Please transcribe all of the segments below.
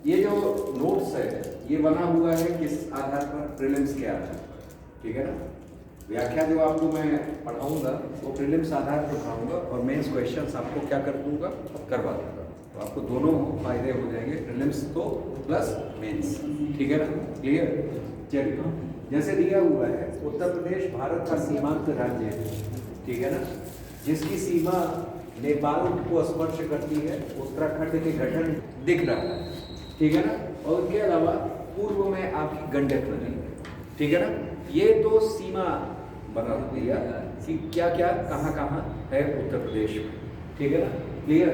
ये जो नोट्स है ये बना हुआ है किस आधार पर? प्रीलिम्स के आधार पर, ठीक है ना। व्याख्या जो आपको मैं पढ़ाऊंगा वो प्रीलिम्स आधार पर पढ़ाऊंगा और मेंस क्वेश्चंस आपको क्या कर दूंगा, करवा दूंगा। तो आपको दोनों फायदे हो जाएंगे, प्रीलिम्स तो प्लस मेंस, ठीक है ना। क्लियर? चलिए, जैसे दिया हुआ है उत्तर प्रदेश भारत का सीमांत राज्य है, ठीक है ना, जिसकी सीमा नेपाल को स्पर्श करती है। उत्तराखंड के गठन दिख रहा है, ठीक है ना। और उनके अलावा पूर्व में आपकी गंडक नदी है, ठीक है ना। ये तो सीमा बना दिया कि क्या क्या कहाँ कहाँ है उत्तर प्रदेश में, ठीक है ना। क्लियर?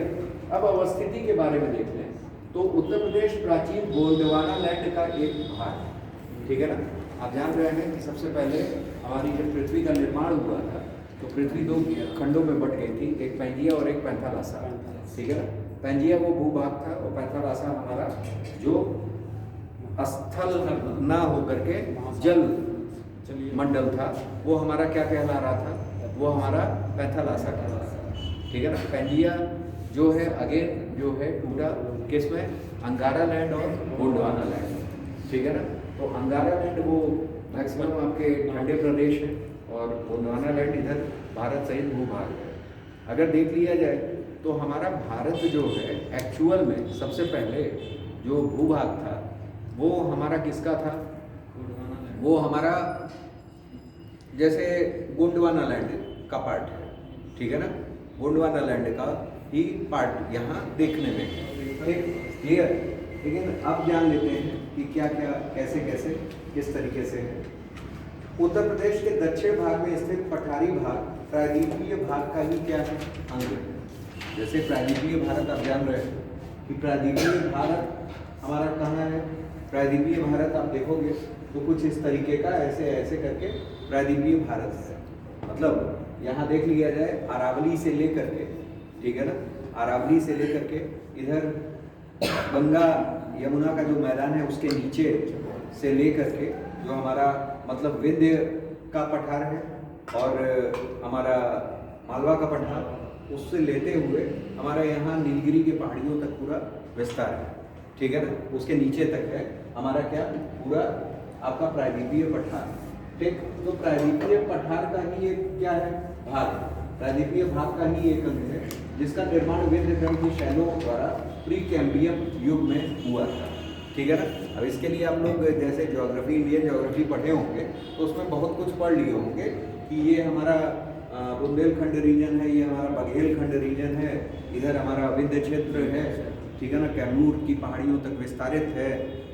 अब अवस्थिति के बारे में देख लें तो उत्तर प्रदेश प्राचीन गोंडवाना लैंड का एक भाग है, ठीक है ना। आप जान रहे हैं कि सबसे पहले हमारी जब पृथ्वी का निर्माण हुआ था तो पृथ्वी दो खंडों में बट गई थी, एक पैंजिया और एक पैंथालासा, ठीक है ना। पैंजिया वो भूभाग था और पैंथालासा हमारा जो स्थल ना होकर के जल मंडल था, वो हमारा क्या कहला रहा था? वो हमारा पैंथालासा कहला रहा था, ठीक है ना। पैंजिया जो है अगेन जो है टूटा किसमें? अंगारा लैंड और गोंडवाना लैंड, ठीक है ना। तो अंगारा लैंड वो मैक्सिमम आपके ठंडे प्रदेश है और गोंडवाना लैंड इधर भारत सहित भूभाग है। अगर देख लिया जाए तो हमारा भारत जो है एक्चुअल में सबसे पहले जो भूभाग था वो हमारा किसका था? वो हमारा जैसे गोंडवाना लैंड का पार्ट है, ठीक है ना। गोंडवाना लैंड का ही पार्ट यहाँ देखने में, ठीक, क्लियर। लेकिन अब जान लेते हैं कि क्या क्या कैसे कैसे किस तरीके से है। उत्तर प्रदेश के दक्षिण भाग में स्थित पठारी भाग प्रायद्वीपीय भाग का ही क्या है? अंग है। जैसे प्रायद्वीपीय भारत आप जान रहे हैं कि प्रायद्वीपीय भारत हमारा कहाँ है? प्रायद्वीपीय भारत आप देखोगे तो कुछ इस तरीके का ऐसे ऐसे करके प्रायद्वीपीय भारत है। मतलब यहाँ देख लिया जाए अरावली से लेकर के, ठीक है ना, अरावली से लेकर के इधर गंगा यमुना का जो मैदान है उसके नीचे से लेकर के जो हमारा मतलब विंध्य का पठार है और हमारा मालवा का पठार, उससे लेते हुए हमारा यहाँ नीलगिरी के पहाड़ियों तक पूरा विस्तार है, ठीक है ना। उसके नीचे तक है हमारा क्या? पूरा आपका प्रायद्वीपीय पठार, ठीक। तो प्रायद्वीपीय पठार का ही एक क्या है? भाग, प्रायद्वीपीय भाग का ही एक अंग है जिसका निर्माण विंध्यक्रम की शैलों द्वारा प्री कैम्ब्रियम युग में हुआ था, ठीक है ना। अब इसके लिए आप लोग जैसे ज्योग्राफी, इंडियन ज्योग्राफी पढ़े होंगे तो उसमें बहुत कुछ पढ़ लिए होंगे कि ये हमारा बुंदेलखंड रीजन है, ये हमारा बघेलखंड रीजन है, इधर हमारा विंध्य क्षेत्र है, ठीक है ना, कैमूर की पहाड़ियों तक विस्तारित है।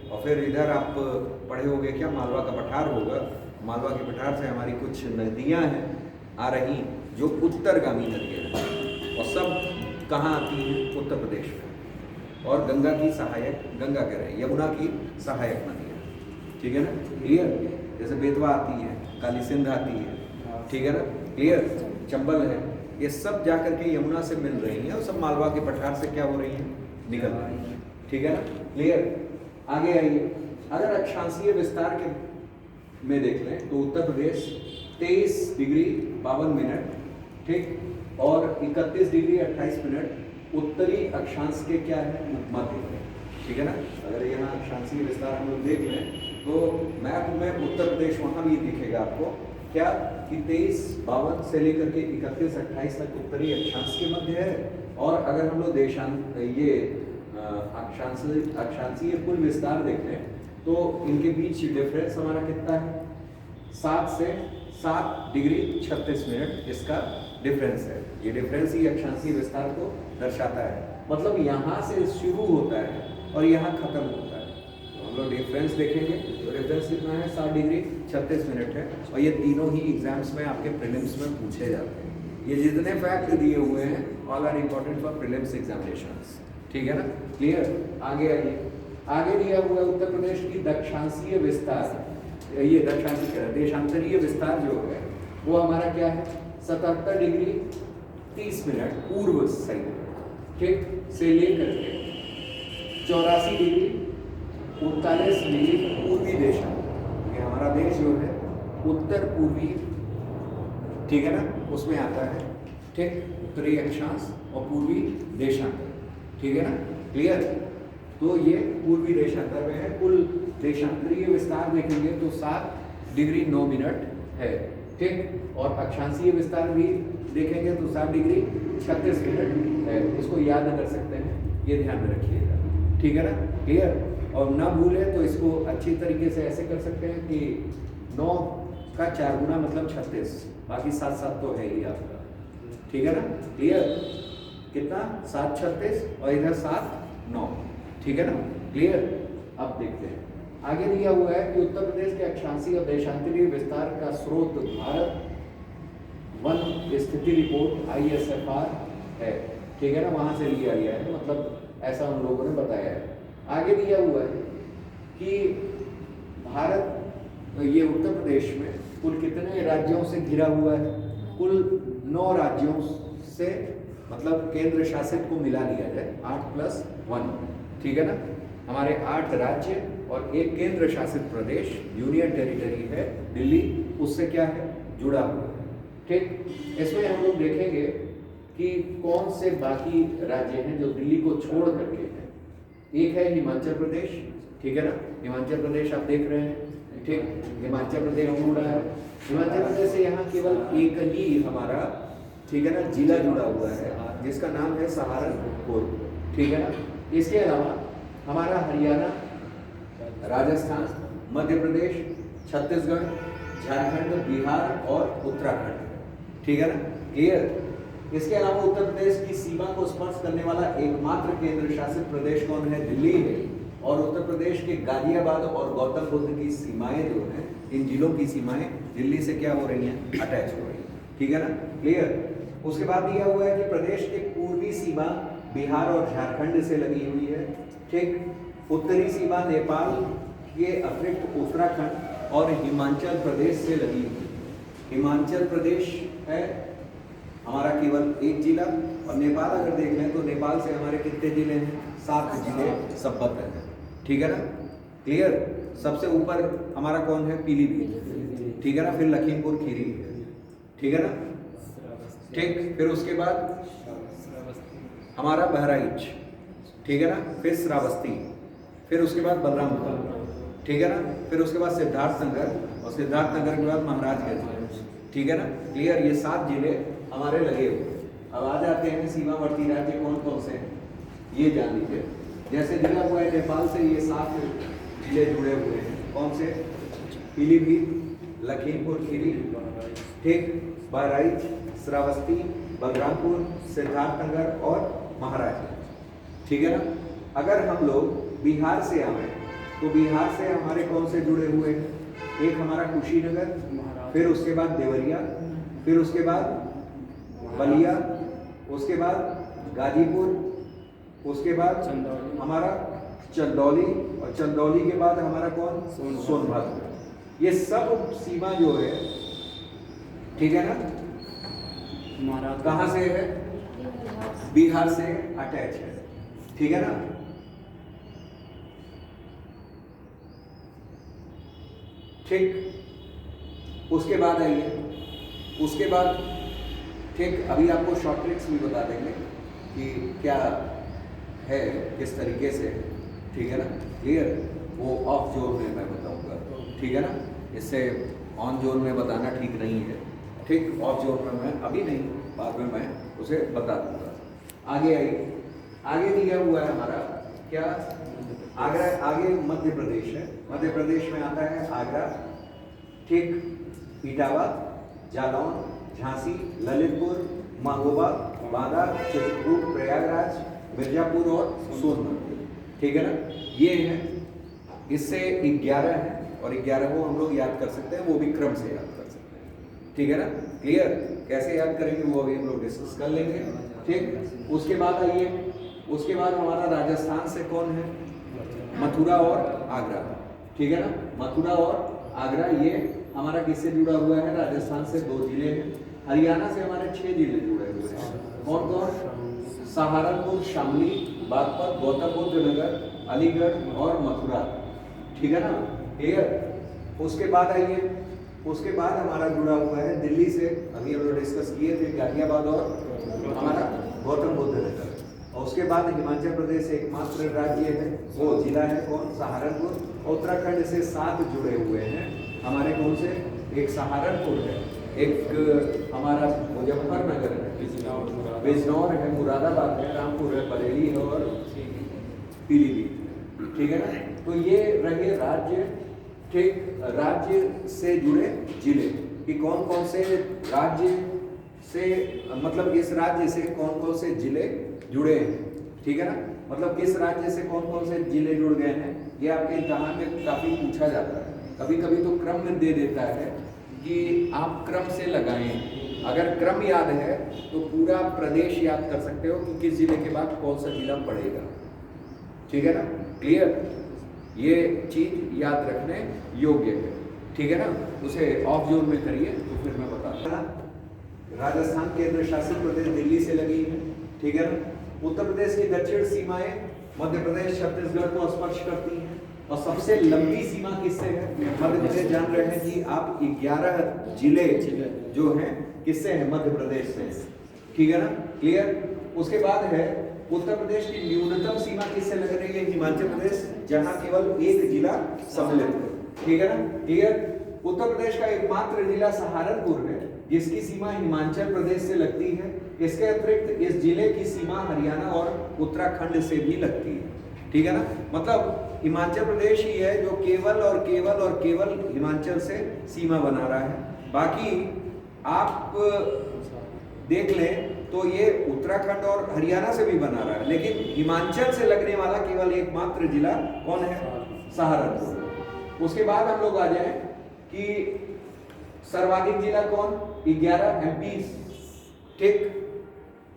और फिर इधर आप पढ़े होंगे क्या? मालवा का पठार होगा। मालवा के पठार से हमारी कुछ नदियाँ हैं आ रही जो उत्तरगामी नदियाँ हैं और सब कहाँ आती हैं? उत्तर प्रदेश में। और गंगा की सहायक, गंगा कह रहे हैं, यमुना की सहायक नदियाँ, ठीक है ना। क्लियर? जैसे बेतवा आती है, काली सिंध आती है, ठीक है ना। क्लियर? चंबल है, ये सब जा करके यमुना से मिल रही हैं और सब मालवा के पठार से क्या हो रही हैं? निकल रही हैं, ठीक है ना। क्लियर? आगे आइए, अगर अक्षांशीय विस्तार के में देख लें तो उत्तर प्रदेश 23 डिग्री 52 मिनट, ठीक, और 31 डिग्री 28 मिनट उत्तरी अक्षांश के क्या है? मध्य है, ठीक है ना। अगर यहाँ अक्षांशीय विस्तार हम लोग देख लें तो मैप में उत्तर प्रदेश वहाँ भी दिखेगा आपको क्या कि 23-52 से लेकर के 31-28 तक उत्तरी अक्षांश के मध्य है। और अगर हम लोग ये अक्षांशीय कुल विस्तार देखें तो इनके बीच डिफरेंस हमारा कितना है? 7 से 7 डिग्री 36 मिनट इसका डिफरेंस है। ये डिफरेंस ही अक्षांशीय विस्तार को दर्शाता है। मतलब यहाँ से शुरू होता है और यहाँ खत्म होता है। तो हम लोग डिफरेंस देखेंगे तो डिफरेंस कितना है? 7 डिग्री 36 मिनट है। और ये तीनों ही एग्जाम्स में आपके प्रीलिम्स में पूछे जाते हैं। ये जितने फैक्ट दिए हुए हैं all are important for prelims examinations, ठीक है ना। क्लियर? आगे आइए, आगे दिया हुआ उत्तर प्रदेश की दक्षांशीय विस्तार, ये दक्षांशीय कह रहे हैं, देशांतरीय विस्तार जो है वो हमारा क्या है? 77 डिग्री 30 मिनट पूर्व साइड, ठीक, से लेकर के 84 डिग्री 39 डिग्री पूर्वी देशांतर। ये हमारा देश जो है उत्तर पूर्वी, ठीक है ना, उसमें आता है, ठीक, उत्तरी अक्षांश और पूर्वी देशांतर, ठीक है ना। क्लियर? तो ये पूर्वी देशांतर में है। कुल देशांतरीय विस्तार देखेंगे तो 7 डिग्री 9 मिनट है, ठीक। और अक्षांशीय विस्तार भी देखेंगे तो 7 डिग्री 36 मिनट है। इसको याद कर सकते हैं, ये ध्यान में रखिएगा, ठीक है ना, क्लियर। और ना भूले तो इसको अच्छी तरीके से ऐसे कर सकते हैं कि 9 का 4 गुना मतलब 36, बाकी 7 तो है ही आपका, ठीक है ना, क्लियर। कितना 7 36 और इधर 7 9, ठीक है ना, क्लियर। अब देखते हैं आगे दिया हुआ है कि उत्तर प्रदेश के अक्षांशीय और देशांतरीय विस्तार का स्रोत भारत वन स्थिति रिपोर्ट ISFR है, ठीक है ना, वहां से लिया गया है, मतलब ऐसा उन लोगों ने बताया है। आगे दिया हुआ है कि भारत ये उत्तर प्रदेश में कुल कितने राज्यों से घिरा हुआ है, कुल 9 राज्यों से, मतलब केंद्र शासित को मिला लिया जाए 8+1, ठीक है ना, हमारे 8 राज्य और एक केंद्र शासित प्रदेश यूनियन टेरिटरी है दिल्ली, उससे क्या है जुड़ा हुआ है, ठीक। इसमें हम लोग देखेंगे कि कौन से बाकी राज्य हैं जो दिल्ली को छोड़ करके हैं। एक है हिमाचल प्रदेश, ठीक है ना, हिमाचल प्रदेश आप देख रहे हैं, ठीक, हिमाचल प्रदेश जुड़ा है। हिमाचल प्रदेश से यहाँ केवल एक ही हमारा, ठीक है ना, जिला जुड़ा हुआ है जिसका नाम है सहारनपुर, ठीक है ना। इसके अलावा हमारा हरियाणा, राजस्थान, मध्य प्रदेश, छत्तीसगढ़, झारखंड, बिहार और उत्तराखंड, ठीक है ना, क्लियर। इसके अलावा उत्तर प्रदेश की सीमा को स्पर्श करने वाला एकमात्र केंद्र शासित प्रदेश कौन है, दिल्ली है। और उत्तर प्रदेश के गाजियाबाद और गौतम बुद्ध की सीमाएं जो हैं, इन जिलों की सीमाएं दिल्ली से क्या हो रही हैं, अटैच हो रही हैं, ठीक है ना, क्लियर। उसके बाद दिया हुआ है कि प्रदेश की पूर्वी सीमा बिहार और झारखंड से लगी हुई है, ठीक। उत्तरी सीमा नेपाल के अतिरिक्त उत्तराखंड और हिमाचल प्रदेश से लगी हुई है। हिमाचल प्रदेश है हमारा केवल एक जिला, और नेपाल अगर देख लें तो नेपाल से हमारे कितने जिले हैं, 7 जिले संबद्ध हैं, ठीक है ना, क्लियर। सबसे ऊपर हमारा कौन है, पीलीभीत, ठीक है ना, फिर लखीमपुर खीरी, ठीक है ना, ठीक। फिर उसके बाद हमारा बहराइच, ठीक है ना, फिर श्रावस्ती, फिर उसके बाद बलरामपुर, ठीक है ना, फिर उसके बाद सिद्धार्थनगर, और सिद्धार्थनगर के बाद महाराजगंज, ठीक है ना, क्लियर। ये 7 जिले हमारे लगे हुए। अब आ जाते हैं सीमावर्ती राज्य कौन कौन से हैं, ये जान लीजिए। जैसे दिया हुआ है नेपाल से ये 7 जिले जुड़े हुए हैं, कौन से, पीलीभीत, लखीमपुर खीरी, ठीक, बहराइच, श्रावस्ती, बलरामपुर, सिद्धार्थनगर और महाराजगंज, ठीक है ना। अगर हम लोग बिहार से आए तो बिहार से हमारे कौन से जुड़े हुए हैं, एक हमारा कुशीनगर, फिर उसके बाद देवरिया, फिर उसके बाद बलिया, उसके बाद गाजीपुर, उसके बाद हमारा चंदौली, और चंदौली के बाद हमारा कौन, सोनभद्र। ये सब सीमा जो है, ठीक है ना, कहाँ से है, बिहार से अटैच है, ठीक है ना। ठीक, उसके बाद आइए, उसके बाद, ठीक, अभी आपको शॉर्ट ट्रिक्स भी बता देंगे कि क्या है, किस तरीके से, ठीक है ना, क्लियर। वो ऑफ जोन में मैं बताऊंगा, ठीक है ना, इससे ऑन जोन में बताना ठीक नहीं है, ठीक। ऑफ जोन में मैं अभी नहीं, बाद में मैं उसे बता दूंगा। आगे आइए, आगे दिया हुआ है हमारा क्या, आगरा। आगे मध्य प्रदेश है, मध्य प्रदेश में आता है आगरा, ठीक, इटावा, जालौन, झांसी, ललितपुर, महोबा, बांदा, चित्रकूट, प्रयागराज, मिर्जापुर और सोनभद्र, ठीक है ना, ये है। इससे 11 है, और 11 को हम लोग याद कर सकते हैं, वो भी क्रम से याद कर सकते हैं, ठीक है ना, क्लियर। कैसे याद करेंगे वो अभी हम लोग डिस्कस कर लेंगे, ठीक। उसके बाद आइए, उसके बाद हमारा राजस्थान से कौन है, मथुरा और आगरा, ठीक है ना, मथुरा और आगरा, ये हमारा किससे जुड़ा हुआ है, राजस्थान से 2 जिले हैं। हरियाणा से हमारे 6 जिले जुड़े हुए हैं, कौन कौन, सहारनपुर, शामली, बागपत, गौतम बुद्ध नगर, अलीगढ़ और मथुरा, ठीक है ना, क्लियर। उसके बाद आइए, उसके बाद हमारा जुड़ा हुआ है दिल्ली से, अभी हम लोग डिस्कस किए थे, गाजियाबाद और हमारा गौतम बुद्ध नगर, और उसके बाद हिमाचल प्रदेश एकमात्र राज्य है, वो जिला है कौन, सहारनपुर। उत्तराखंड से 7 जुड़े हुए हैं हमारे, कौन से, एक सहारनपुर है, एक हमारा मुजफ्फरनगर है, बिजनौर है, मुरादाबाद है, रामपुर है, बरेली है और पीलीभीत, ठीक है ना। तो ये रहे राज्य, ठीक, राज्य से जुड़े जिले कि कौन कौन से राज्य से, मतलब इस राज्य से कौन कौन से जिले जुड़े हैं, ठीक है ना। मतलब किस राज्य से कौन कौन से जिले जुड़ गए हैं, ये आपके इम्तहान में काफ़ी पूछा जाता है। कभी कभी तो क्रम में दे देता है कि आप क्रम से लगाएं। अगर क्रम याद है तो पूरा प्रदेश याद कर सकते हो कि किस जिले के बाद कौन सा जिला पड़ेगा, ठीक है ना, क्लियर। ये चीज याद रखने योग्य है, ठीक है ना। उसे ऑफ जोन में करिए तो फिर मैं बताता हूँ। राजस्थान केंद्र शासित प्रदेश दिल्ली से लगी है, ठीक है ना। उत्तर प्रदेश की दक्षिण सीमाएं मध्य प्रदेश छत्तीसगढ़ को स्पर्श करती हैं और सबसे लंबी सीमा किससे है, मध्य प्रदेश। जान रहे हैं कि आप 11 जिले जो हैं किससे हैं, मध्य प्रदेश से, ठीक है ना, क्लियर। उसके बाद है उत्तर प्रदेश की न्यूनतम सीमा किससे लग रही है, हिमाचल प्रदेश, जहां केवल एक जिला सम्मिलित है, ठीक है ना, क्लियर। उत्तर प्रदेश का एकमात्र जिला सहारनपुर है जिसकी सीमा हिमाचल प्रदेश से लगती है। इसके अतिरिक्त इस जिले की सीमा हरियाणा और उत्तराखंड से भी लगती है, ठीक है ना। मतलब हिमाचल प्रदेश ही है जो केवल और केवल और केवल हिमाचल से सीमा बना रहा है। बाकी आप देख लें तो ये उत्तराखंड और हरियाणा से भी बना रहा है, लेकिन हिमाचल से लगने वाला केवल एकमात्र जिला कौन है, सहारनपुर। उसके बाद हम लोग आ जाएं कि सर्वाधिक जिला कौन, 11 MP, ठीक।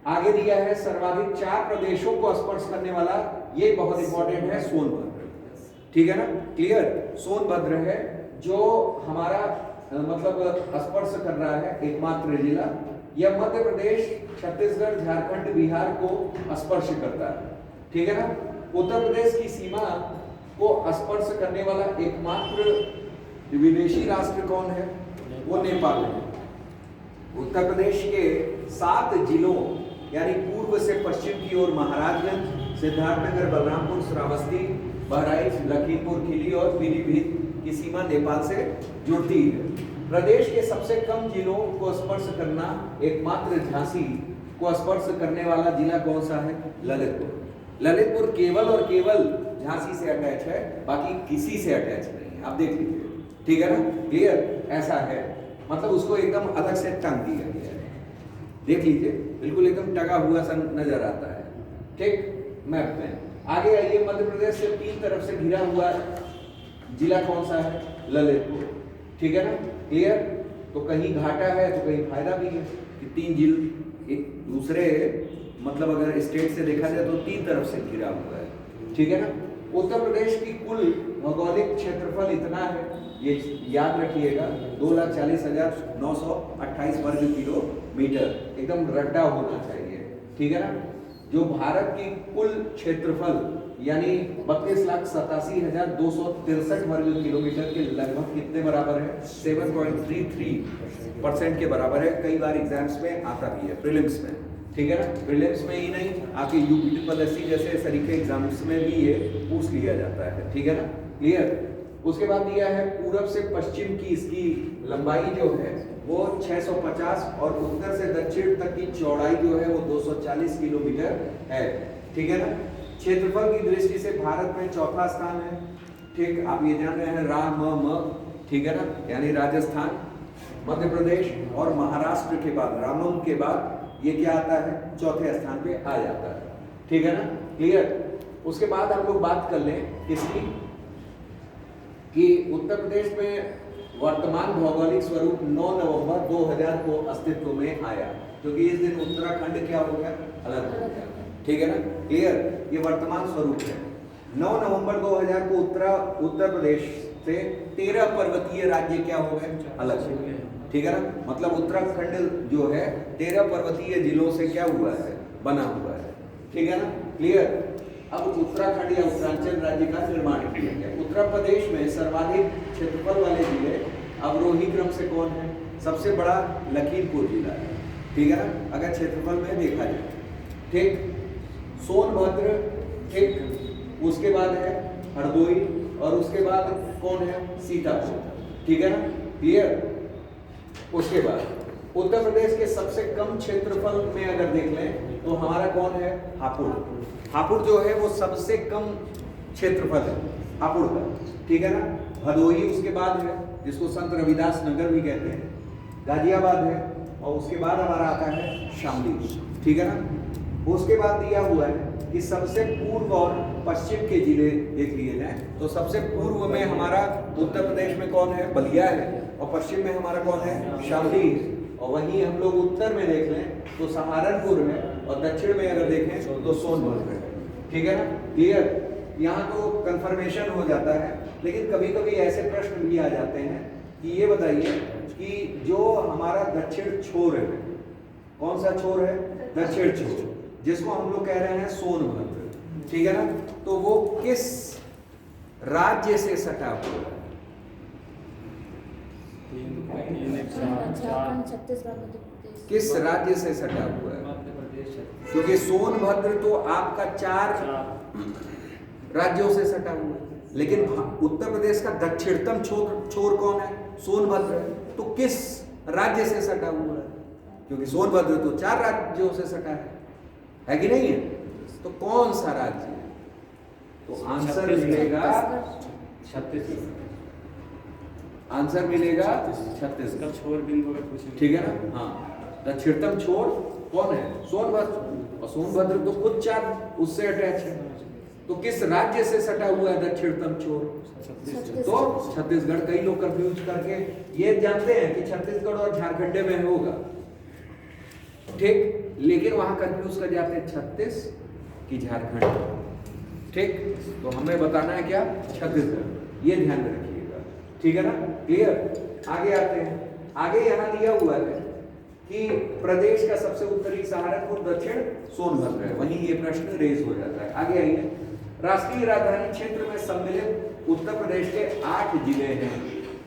आगे दिया है सर्वाधिक 4 प्रदेशों को स्पर्श करने वाला, ये बहुत इंपॉर्टेंट है, सोनभद्र, ठीक है ना, क्लियर। सोनभद्र है जो हमारा मतलब स्पर्श कर रहा है, एकमात्र जिला। यह मध्य प्रदेश, छत्तीसगढ़, झारखंड, बिहार को स्पर्श करता है, ठीक है ना। उत्तर प्रदेश की सीमा को स्पर्श करने वाला एकमात्र विदेशी राष्ट्र कौन है, वो नेपाल है। उत्तर प्रदेश के 7 जिलों यानी पूर्व से पश्चिम की ओर महाराजगंज, सिद्धार्थनगर, बलरामपुर, श्रावस्ती, बहराइच, लखीमपुर खीरी और पीलीभीत की सीमा नेपाल से जुड़ती है। प्रदेश के सबसे कम जिलों को स्पर्श करना एकमात्र झांसी को स्पर्श करने वाला जिला कौन सा है, ललितपुर। ललितपुर केवल और केवल झांसी से अटैच है, बाकी किसी से अटैच नहीं है, आप देख लीजिए, ठीक है ना, क्लियर। ऐसा है, मतलब उसको एकदम अलग से टंग दिया गया है, देख लीजिए, बिल्कुल एकदम टगा हुआ सा नजर आता है, ठीक, मैप में। आगे आइए, मध्य प्रदेश से 3 तरफ से घिरा हुआ जिला कौन सा है, ललितपुर, ठीक है ना, क्लियर। तो कहीं घाटा है तो कहीं फायदा भी है कि 3 जिले एक दूसरे, मतलब अगर स्टेट से देखा जाए तो 3 तरफ से घिरा हुआ है, ठीक है ना। उत्तर प्रदेश की कुल भौगोलिक क्षेत्रफल इतना है, ये याद रखिएगा, 2,40,928 वर्ग किलोमीटर, एकदम रट्टा होना चाहिए, ठीक है ना। जो भारत की कुल क्षेत्रफल यानी 32,87,263 वर्ग किलोमीटर के लगभग कितने बराबर है, 7.33% के बराबर है। कई बार एग्जाम्स में आता भी है, प्रीलिम्स में, ठीक है ना। प्रीलिम्स में ही नहीं, आपके यूपीपीएससी जैसे सरीखे एग्जाम्स में भी ये पूछ लिया जाता है, ठीक है ना, क्लियर। उसके बाद दिया है पूरब से पश्चिम की इसकी लंबाई जो है वो 650 और उत्तर से दक्षिण तक की चौड़ाई जो है वो 240 किलोमीटर है, ठीक है ना। क्षेत्रफल की दृष्टि से भारत में 4था स्थान है, ठीक, आप ये जान रहे हैं, ठीक है ना, यानी राजस्थान, मध्य प्रदेश और महाराष्ट्र के बाद, रामम के बाद ये क्या आता है, 4थे स्थान पे आ जाता है, ठीक है ना, क्लियर। उसके बाद हम लोग बात कर लें किसकी, कि उत्तर प्रदेश में वर्तमान भौगोलिक स्वरूप 9 नवंबर 2000 को अस्तित्व में आया, क्योंकि इस दिन उत्तराखंड क्या हो गया, अलग हो गया, ठीक है ना, क्लियर। ये वर्तमान स्वरूप है। 9 नवंबर 2000 को उत्तर प्रदेश से 13 पर्वतीय राज्य क्या हो गए, अलग हो गए, ठीक है ना। मतलब उत्तराखंड जो है 13 पर्वतीय जिलों से क्या हुआ है, बना हुआ है, ठीक है ना, क्लियर। अब उत्तराखंड या उत्तरांचल राज्य का निर्माण किया गया। उत्तर प्रदेश में सर्वाधिक क्षेत्रफल वाले जिले अवरोही क्रम से कौन है, सबसे बड़ा लखीमपुर जिला है, ठीक है ना, अगर क्षेत्रफल में देखा जाए, ठीक। सोनभद्र, ठीक, उसके बाद है हरदोई, और उसके बाद कौन है, सीतापुर, ठीक है ना, क्लियर। उसके बाद उत्तर प्रदेश के सबसे कम क्षेत्रफल में अगर देख लें तो हमारा कौन है, हापुड़। हापुड़ जो है वो सबसे कम क्षेत्रफल है हापुड़ का, ठीक है ना। भदोही उसके बाद है, जिसको संत रविदास नगर भी कहते हैं, गाजियाबाद है, और उसके बाद हमारा आता है शामली, ठीक है ना। उसके बाद दिया हुआ है कि सबसे पूर्व और पश्चिम के जिले देख लिए जाए तो सबसे पूर्व में हमारा उत्तर प्रदेश में कौन है, बलिया है, और पश्चिम में हमारा कौन है, शामली है। और वहीं हम लोग उत्तर में देख लें तो सहारनपुर है, और दक्षिण में अगर देखें तो सोनभद्र है, ठीक है ना, क्लियर। यहाँ तो कंफर्मेशन हो जाता है, लेकिन कभी कभी ऐसे प्रश्न भी आ जाते हैं कि ये बताइए कि जो हमारा दक्षिण छोर है, कौन सा छोर है, दक्षिण छोर, जिसको हम लोग कह रहे हैं सोनभद्र, ठीक है ना, तो वो किस राज्य से सटा हुआ है? किस राज्य से सटा हुआ है? क्योंकि सोनभद्र तो आपका 4 राज्यों से सटा हुआ है, लेकिन उत्तर प्रदेश का दक्षिणतम छोर कौन है, सोनभद्र, तो किस राज्य से सटा हुआ है? क्योंकि सोनभद्र तो 4 राज्यों से सटा है कि नहीं है, तो कौन सा राज्य है? तो आंसर मिलेगा छत्तीसगढ़, आंसर मिलेगा छत्तीसगढ़, छोर बिंदु, ठीक है ना। हाँ, दक्षिणतम छोर कौन है, सोनभद्र, और सोनभद्र तो खुद 4 उससे अटैच है, तो किस राज्य से सटा हुआ है दक्षिणतम छोर? तो छत्तीसगढ़। कई लोग कंफ्यूज करके ये जानते हैं कि छत्तीसगढ़ और झारखंड में होगा, ठीक, लेकिन वहां कंफ्यूज कर जाते हैं छत्तीस की झारखंड, ठीक। तो हमें बताना है क्या, छत्तीसगढ़, ये ध्यान में रखिएगा, ठीक है ना, क्लियर। आगे आते हैं, आगे यहाँ दिया हुआ है कि प्रदेश का सबसे उत्तरी सहारनपुर, दक्षिण सोनभद्र है, वहीं ये प्रश्न रेज हो जाता है। आगे आइए, राष्ट्रीय राजधानी क्षेत्र में सम्मिलित उत्तर प्रदेश के 8 जिले हैं,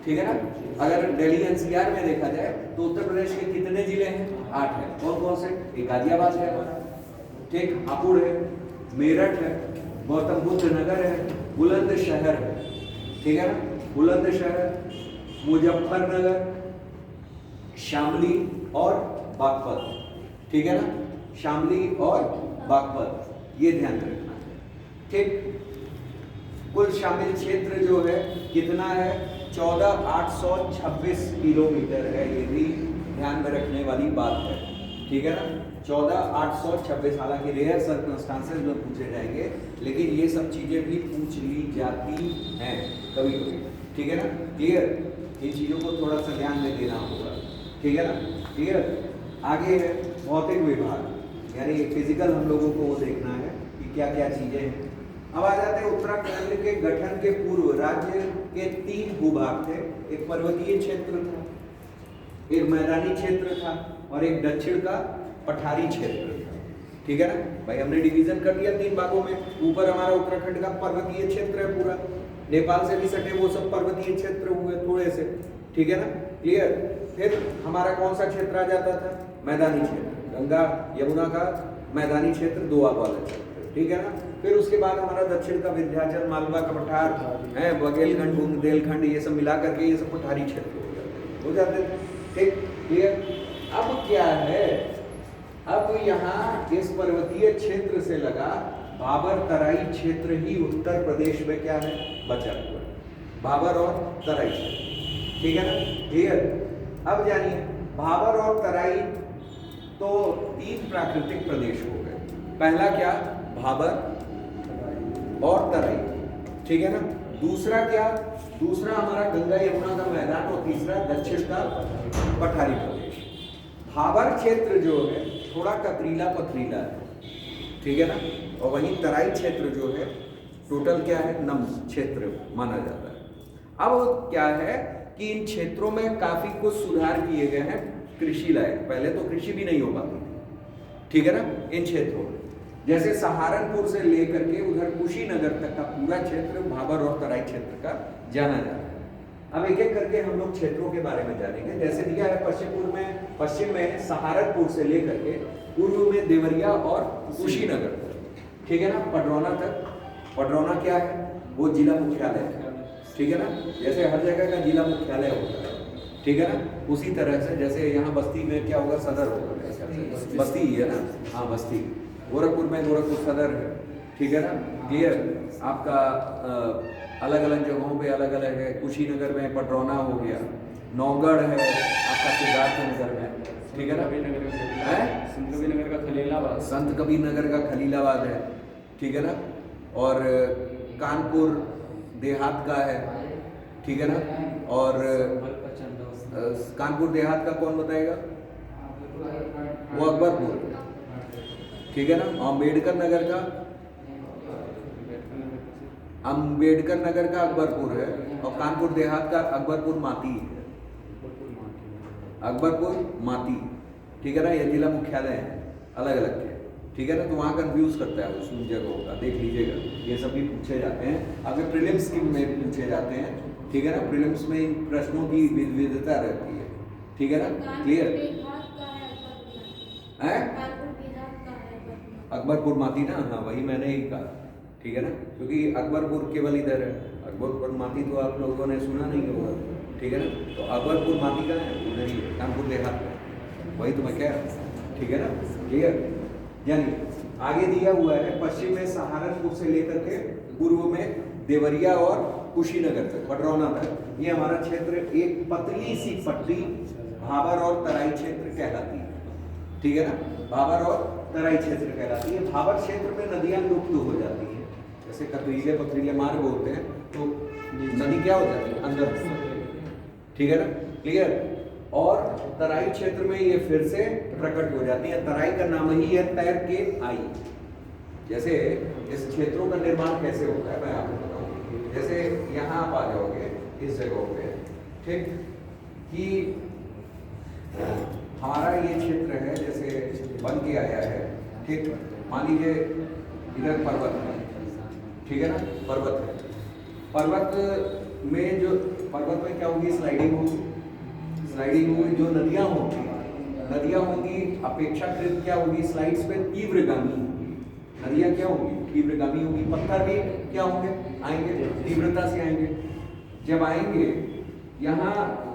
ठीक है ना। अगर दिल्ली एनसीआर में देखा जाए तो उत्तर प्रदेश के कितने जिले हैं, 8 है। कौन कौन से, एक गाजियाबाद है हमारा, ठीक, हापुड़ है, मेरठ है, गौतम बुद्ध नगर है, बुलंदशहर है, ठीक है ना, बुलंदशहर, मुजफ्फरनगर, शामली और बागपत, ठीक है ना, शामली और बागपत, ये ध्यान रखना है, ठीक। कुल शामिल क्षेत्र जो है कितना है, 14,826 किलोमीटर है, ये भी ध्यान में रखने वाली बात है, ठीक है ना, 14,826। हालांकि रेयर सर्कमस्टांसेस में पूछे जाएंगे, लेकिन ये सब चीजें भी पूछ ली जाती हैं कभी कभी, ठीक है ना, क्लियर। इन चीजों को थोड़ा सा ध्यान में देना होगा, ठीक है ना, क्लियर। आगे है भौतिक विभाग, यानी फिजिकल हम लोगों को वो देखना है कि क्या क्या चीजें हैं। अब आ जाते हैं उत्तराखंड के गठन के पूर्व राज्य के 3 भूभाग थे, एक पर्वतीय क्षेत्र था, एक मैदानी क्षेत्र था, और एक दक्षिण का पठारी क्षेत्र था, ठीक है ना। भाई हमने डिवीजन कर दिया 3 भागों में, ऊपर हमारा उत्तराखंड का पर्वतीय क्षेत्र है पूरा, नेपाल से भी सटे वो सब पर्वतीय क्षेत्र हुए थोड़े से, ठीक है ना, क्लियर। फिर हमारा कौन सा क्षेत्र आ जाता था, मैदानी क्षेत्र, गंगा यमुना का मैदानी क्षेत्र, दोआ वाला क्षेत्र, ठीक है ना। फिर उसके बाद हमारा दक्षिण का विंध्याचल, मालवा का पठार है, बघेलखंड, बुंदेलखंड, ये सब मिला करके ये सब पठारी क्षेत्र हो जाते थे, ठीक, क्लियर। अब क्या है, अब यहाँ इस पर्वतीय क्षेत्र से लगा भाबर तराई क्षेत्र ही उत्तर प्रदेश में क्या है, बचा हुआ है, भाबर और तराई क्षेत्र, ठीक है ना, क्लियर। अब जानिए भाबर और तराई तो 3 प्राकृतिक प्रदेश हो गए, पहला क्या, भाबर और तराई, ठीक है ना। दूसरा क्या, दूसरा हमारा गंगा यमुना का मैदान, और तीसरा दक्षिण का पठारी प्रदेश। भाबर क्षेत्र जो है थोड़ा कतरीला पथरीला है, ठीक है ना, और वहीं तराई क्षेत्र जो है टोटल क्या है, नम क्षेत्र माना जाता है। अब क्या है कि इन क्षेत्रों में काफी कुछ सुधार किए गए हैं कृषि लायक, पहले तो कृषि भी नहीं हो पाती थी, ठीक है ना, इन क्षेत्रों में। जैसे सहारनपुर से लेकर के उधर कुशीनगर तक का पूरा क्षेत्र भाबर और तराई क्षेत्र का जाना जाता है। अब एक एक करके हम लोग क्षेत्रों के बारे में जानेंगे। जैसे दिया है पश्चिम में सहारनपुर से लेकर के पूर्व में देवरिया और कुशीनगर, ठीक है ना, पडरौना तक। पडरौना क्या है, वो जिला मुख्यालय है, ठीक है ना, जैसे हर जगह का जिला मुख्यालय होता है, ठीक है ना, उसी तरह से जैसे यहाँ बस्ती में क्या होगा, सदर होगा, बस्ती ही है ना, हाँ बस्ती। गोरखपुर में गोरखपुर सदर है, ठीक है ना, क्लियर। आपका अलग अलग जगहों पे अलग अलग है, कुशीनगर में पडरौना हो गया, नौगढ़ है आपका सिद्धार्थनगर में, ठीक है ना, संत कबीर नगर का खलीलाबाद, संत कबीर नगर का खलीलाबाद है, ठीक है ना, और कानपुर देहात का है, ठीक है ना, और कानपुर देहात का कौन बताएगा, वो अकबरपुर, ठीक है ना, अम्बेडकर नगर का, अम्बेडकर नगर का अकबरपुर है, और कानपुर देहात का अकबरपुर माती है, अकबरपुर माती, ठीक है ना, ये जिला मुख्यालय है अलग अलग के, ठीक है ना, तो वहाँ कंफ्यूज करता है उस जगहों का, देख लीजिएगा, ये सब भी पूछे जाते हैं, अगर प्रीलिम्स की में पूछे जाते हैं, ठीक है ना, प्रीलिम्स में इन प्रश्नों की विविधता रहती है, ठीक है ना, क्लियर है। अकबरपुर माती ना, हाँ वही मैंने ही कहा, ठीक है ना, क्योंकि अकबरपुर केवल इधर है, अकबरपुर माती तो आप लोगों ने सुना नहीं होगा, ठीक है ना, तो अकबरपुर माती का है उधर ही कानपुर देहात में, वही तो मैं कह रहा हूँ, ठीक है ना, क्लियर। यानी आगे दिया हुआ है पश्चिम में सहारनपुर से लेकर के पूर्व में देवरिया और कुशीनगर तक, पडरौना तक, ये हमारा क्षेत्र एक पतली सी पट्टी भाबर और तराई क्षेत्र कहलाती है, ठीक है ना, भाबर और तराई क्षेत्र कहलाती है। भाबर क्षेत्र में नदियां लुप्त हो जाती हैं, जैसे कतरीले पथरीले मार्ग होते हैं तो नदी क्या हो जाती है अंदर, ठीक है ना, क्लियर। और तराई क्षेत्र में ये फिर से प्रकट हो जाती है, तराई का नाम ही है तैर के आई। जैसे इस क्षेत्रों का निर्माण कैसे होता है मैं आपको बताऊं, जैसे यहाँ आप आ जाओगे इस जगह पे, ठीक, कि हमारा ये क्षेत्र है जैसे बन के आया है, ठीक, मान लीजिए इधर पर्वत है, ठीक है ना, पर्वत है, पर्वत में जो पर्वत में क्या होगी, स्लाइडिंग होगी, स्लाइडिंग होगी, जो नदियां होंगी अपेक्षाकृत क्या होगी, स्लाइड्स पे तीव्रगामी होगी, नदियां क्या होंगी, तीव्रगामी होगी, पत्थर भी क्या होंगे, आएंगे तीव्रता से आएंगे, जब आएंगे यहाँ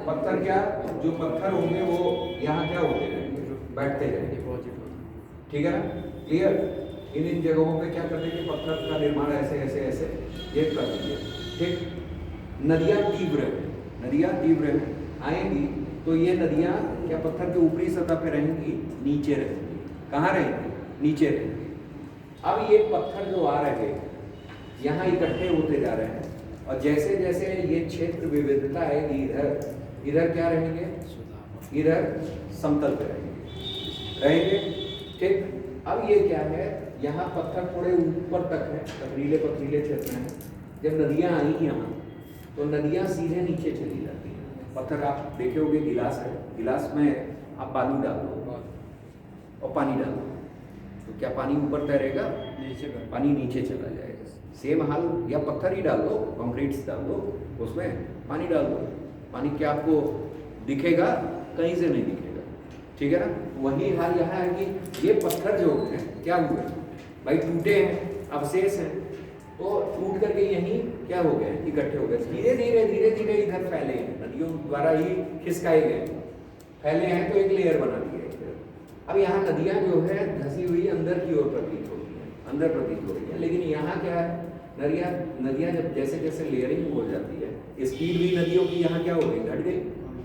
पत्थर क्या, जो पत्थर होंगे वो यहाँ क्या होते रहेंगे, बैठते रहेंगे, ठीक है ना, क्लियर। इन जगहों पे क्या करते हैं कि पत्थर का निर्माण ऐसे ऐसे ऐसे ये कर देंगे, ठीक। नदियाँ तीव्र है, आएंगी तो ये नदियाँ क्या पत्थर के ऊपरी सतह पे रहेंगी, नीचे रहेंगी, कहाँ रहेंगी, नीचे रहेंगी। अब ये पत्थर जो आ रहे हैं यहाँ इकट्ठे होते जा रहे हैं, और जैसे जैसे ये क्षेत्र विविधता आएगी, इधर क्या रहेंगे, इधर समतल पे रहेंगे, ठीक। अब ये क्या है, यहाँ पत्थर थोड़े ऊपर तक है, पथरीले क्षेत्र हैं, जब नदियाँ आई यहाँ तो नदियाँ सीधे नीचे चली जाती हैं। पत्थर आप देखे होंगे, गिलास है, गिलास में आप बालू डाल दो और पानी डाल दो, तो क्या पानी ऊपर तैरेगा, पानी नीचे चला जाएगा। सेम हाल, या पत्थर ही डाल दो, कंक्रीट्स डाल दो, उसमें पानी डाल दो, पानी क्या आपको दिखेगा, कहीं से नहीं दिखेगा, ठीक है ना। वही हाल यहाँ है कि ये पत्थर जो हैं क्या हुए भाई, टूटे हैं, अवशेष हैं, तो टूट करके यहीं क्या हो गए, इकट्ठे हो गए, धीरे धीरे इधर फैले हैं, नदियों द्वारा ही खिसकाए गए, फैले हैं तो एक लेयर बना दी है। अब यहाँ नदियाँ जो है धसी हुई अंदर की ओर प्रतीत होती है, अंदर प्रतीत हो रही है, लेकिन यहाँ क्या है, नदियाँ जब जैसे जैसे लेयरिंग हो जाती है, स्पीड भी नदियों की यहाँ क्या हो गई, घट गई,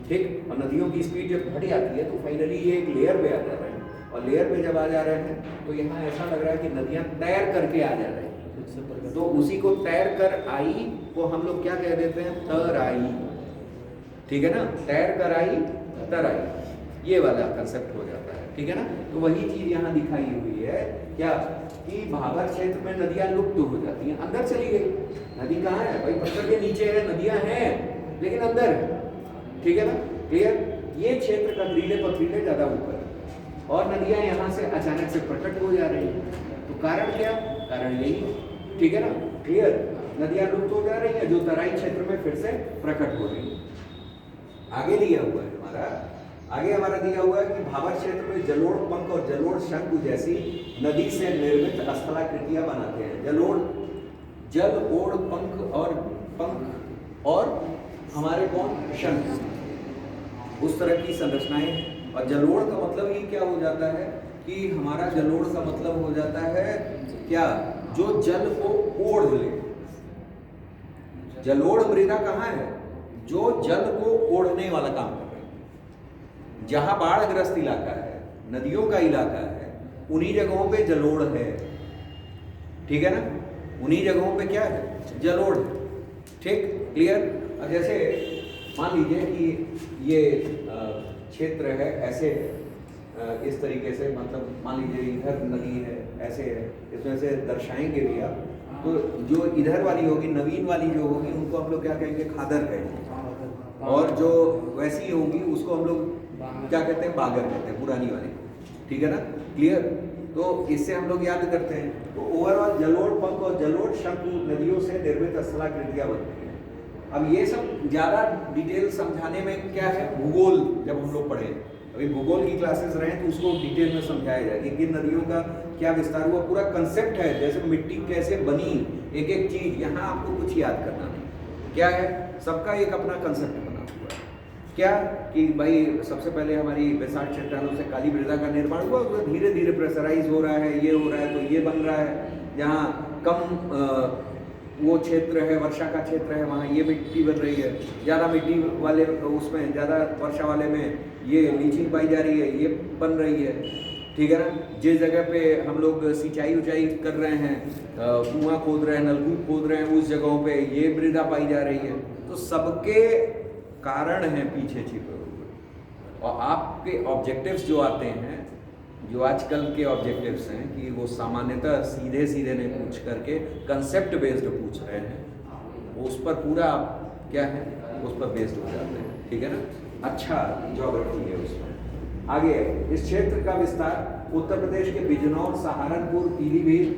ठीक। और नदियों की स्पीड जब घट जाती है तो फाइनली ये एक लेयर पे आ जा रहे हैं, और लेयर पे जब आ जा रहे हैं तो यहाँ ऐसा लग रहा है कि नदियाँ तैर करके आ जा रही हैं, तो उसी को तैर कर आई को हम लोग क्या कह देते हैं, तराई, ठीक है ना, तैर कर आई तराई, ये वाला कंसेप्ट हो जाता है, ठीक है ना। तो वही चीज यहाँ दिखाई हुई है क्या, कि भाबर क्षेत्र में नदियाँ लुप्त हो जाती हैं, अंदर चली गई, नदी कहाँ है भाई, पत्थर के नीचे है, नदियाँ हैं लेकिन अंदर है, ठीक है ना, क्लियर। ये क्षेत्र कतरीले पथरीले ज्यादा ऊपर है, और नदियाँ यहाँ से अचानक से प्रकट हो जा रही हैं, तो कारण क्या, कारण यही, ठीक है ना, क्लियर। नदियाँ लुप्त हो जा रही हैं जो तराई क्षेत्र में फिर से प्रकट हो रही है। आगे लिया हुआ है हमारा, आगे हमारा दिया हुआ है कि भाबर क्षेत्र में जलोढ़ पंख और जलोढ़ शंकु जैसी नदी से निर्मित स्थलाकृतियां बनाते हैं। जलोढ़ जल ओढ़ पंख और हमारे कौन शंख, उस तरह की संरचनाएं हैं। और जलोढ़ का मतलब ही क्या हो जाता है कि हमारा जलोढ़ का मतलब हो जाता है क्या, जो जल को ओढ़ ले। जलोढ़ मृदा कहाँ है, जो जल को ओढ़ने वाला काम कर रहे हैं। जहां बाढ़ग्रस्त इलाका है, नदियों का इलाका है, उन्हीं जगहों पे जलोढ़ है, ठीक है ना, उन्हीं जगहों पे क्या है, जलोढ़ है। ठीक, क्लियर। अब जैसे मान लीजिए कि ये क्षेत्र है, ऐसे इस तरीके से, मतलब मान लीजिए इधर नदी है, ऐसे है, इसमें से दर्शाएंगे भी आप, तो जो इधर वाली होगी, नवीन वाली जो होगी, उनको हम लोग क्या कहेंगे, खादर कहेंगे, और जो वैसी होगी उसको हम लोग क्या कहते हैं, बागर कहते हैं, पुरानी वाली, ठीक है ना, क्लियर। तो इससे हम लोग याद करते हैं। तो ओवरऑल जलोढ़ पंख और जलोढ़ शंकु नदियों से निर्मित स्थलाकृतियां बनती हैं। अब ये सब ज़्यादा डिटेल समझाने में क्या है, भूगोल जब हम लोग पढ़े, अभी भूगोल की क्लासेस रहे तो उसको डिटेल में समझाया जाए कि किन नदियों का क्या विस्तार हुआ, पूरा कंसेप्ट है, जैसे मिट्टी कैसे बनी, एक एक चीज़। यहाँ आपको कुछ याद करना नहीं, क्या है, सबका एक अपना कंसेप्ट बना हुआ है। क्या कि भाई सबसे पहले हमारी बैसाख चट्टानों से काली मृदा का निर्माण हुआ, तो धीरे धीरे प्रेशराइज हो रहा है, ये हो रहा है, तो ये बन रहा है। जहाँ कम वो क्षेत्र है, वर्षा का क्षेत्र है, वहाँ ये मिट्टी बन रही है। ज़्यादा मिट्टी वाले उसमें, ज़्यादा वर्षा वाले में ये लीचिंग पाई जा रही है, ये बन रही है, ठीक है ना। जिस जगह पे हम लोग सिंचाई उचाई कर रहे हैं, कुआं खोद रहे हैं, नलकूप खोद रहे हैं, उस जगहों पे ये मृदा पाई जा रही है। तो सबके कारण हैं पीछे छिपे हुए। और आपके ऑब्जेक्टिव्स जो आते हैं, जो आजकल के ऑब्जेक्टिव्स हैं, कि वो सामान्यतः सीधे सीधे नहीं पूछ करके कंसेप्ट बेस्ड पूछ रहे हैं, उस पर पूरा क्या है, उस पर बेस्ड हो जाते हैं, ठीक है ना। अच्छा ज्योग्राफी है उसमें। आगे इस क्षेत्र का विस्तार उत्तर प्रदेश के बिजनौर, सहारनपुर, पीलीभीत,